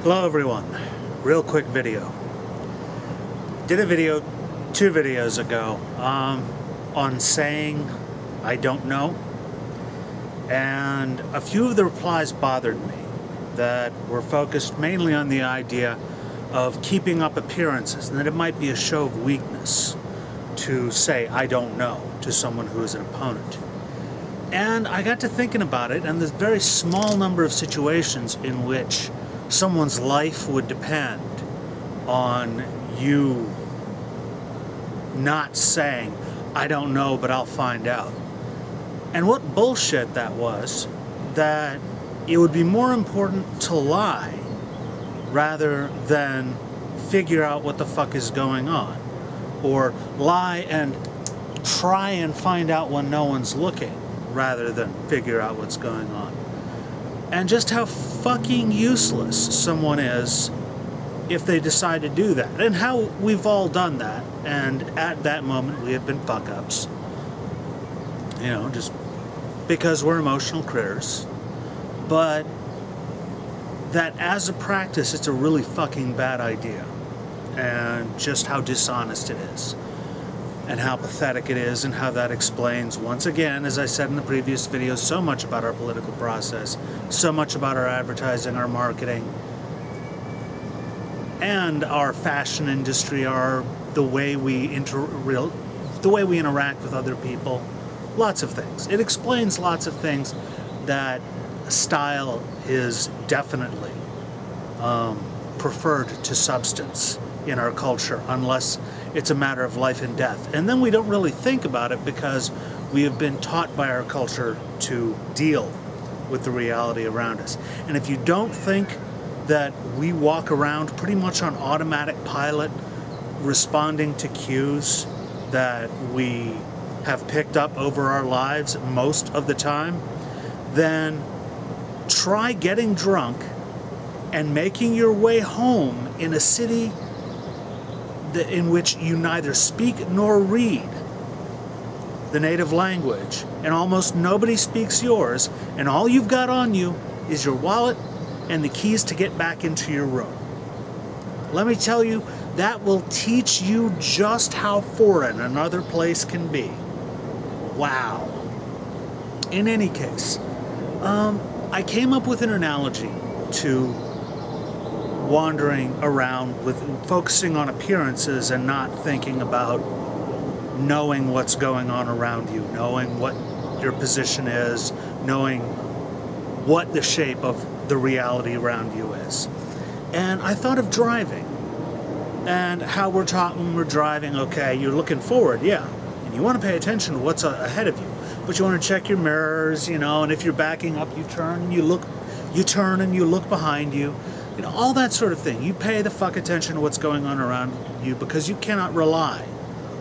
Hello everyone, real quick video. Did a video 2 videos ago on saying I don't know, and a few of the replies bothered me that were focused mainly on the idea of keeping up appearances and that it might be a show of weakness to say I don't know to someone who is an opponent. And I got to thinking about it, and there's a very small number of situations in which someone's life would depend on you not saying, I don't know, but I'll find out. And what bullshit that was, that it would be more important to lie rather than figure out what the fuck is going on. Or lie and try and find out when no one's looking rather than figure out what's going on. And just how fucking useless someone is if they decide to do that. And how we've all done that. And at that moment we have been fuck-ups. You know, just because we're emotional critters. But that as a practice, it's a really fucking bad idea. And just how dishonest it is. And how pathetic it is, and how that explains, once again, as I said in the previous video, so much about our political process, so much about our advertising, our marketing, and our fashion industry, the way we interact with other people, lots of things. It explains lots of things that style is definitely preferred to substance in our culture, unless it's a matter of life and death. And then we don't really think about it because we have been taught by our culture to deal with the reality around us. And if you don't think that we walk around pretty much on automatic pilot, responding to cues that we have picked up over our lives most of the time, then try getting drunk and making your way home in a city in which you neither speak nor read the native language, and almost nobody speaks yours, and all you've got on you is your wallet and the keys to get back into your room. Let me tell you, that will teach you just how foreign another place can be. Wow. In any case, I came up with an analogy to wandering around with focusing on appearances and not thinking about knowing what's going on around you, knowing what your position is, knowing what the shape of the reality around you is. And I thought of driving and how we're taught when we're driving, okay, you're looking forward, yeah, and you want to pay attention to what's ahead of you, but you want to check your mirrors, you know, and if you're backing up, you turn and you look behind you. You know, all that sort of thing. You pay the fuck attention to what's going on around you because you cannot rely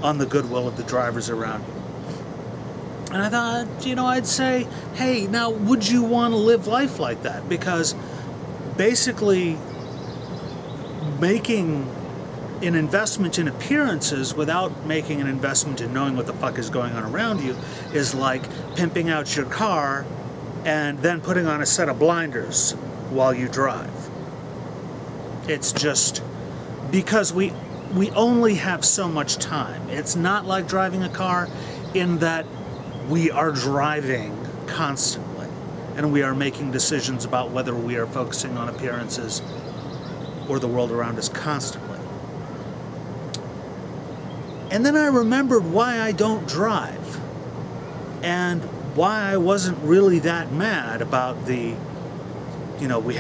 on the goodwill of the drivers around you. And I thought, you know, I'd say, hey, now would you want to live life like that? Because basically making an investment in appearances without making an investment in knowing what the fuck is going on around you is like pimping out your car and then putting on a set of blinders while you drive. It's just because we only have so much time. It's not like driving a car in that we are driving constantly and we are making decisions about whether we are focusing on appearances or the world around us constantly. And then I remembered why I don't drive and why I wasn't really that mad about the, you know, we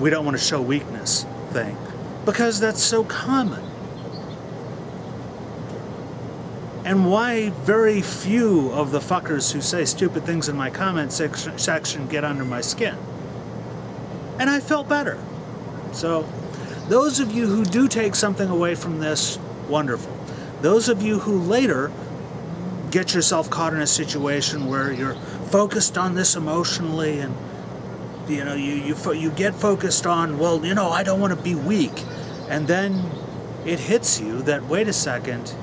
don't want to show weakness thing, because that's so common. And why very few of the fuckers who say stupid things in my comment section get under my skin. And I felt better. So those of you who do take something away from this, wonderful. Those of you who later get yourself caught in a situation where you're focused on this emotionally, and you know, you get focused on, well, you know, I don't want to be weak. And then it hits you that, wait a second,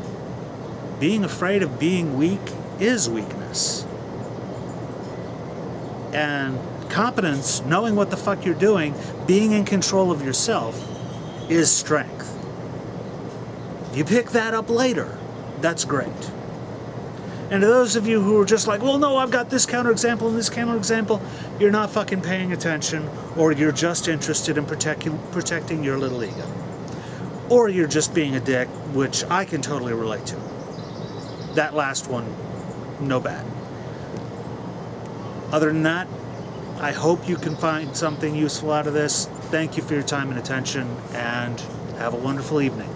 being afraid of being weak is weakness. And Competence, knowing what the fuck you're doing, being in control of yourself, is strength. If you pick that up later, that's great. And to those of you who are just like, well, no, I've got this counterexample and this counterexample, you're not fucking paying attention, or you're just interested in protecting your little ego. Or you're just being a dick, which I can totally relate to. That last one, no bad. Other than that, I hope you can find something useful out of this. Thank you for your time and attention, and have a wonderful evening.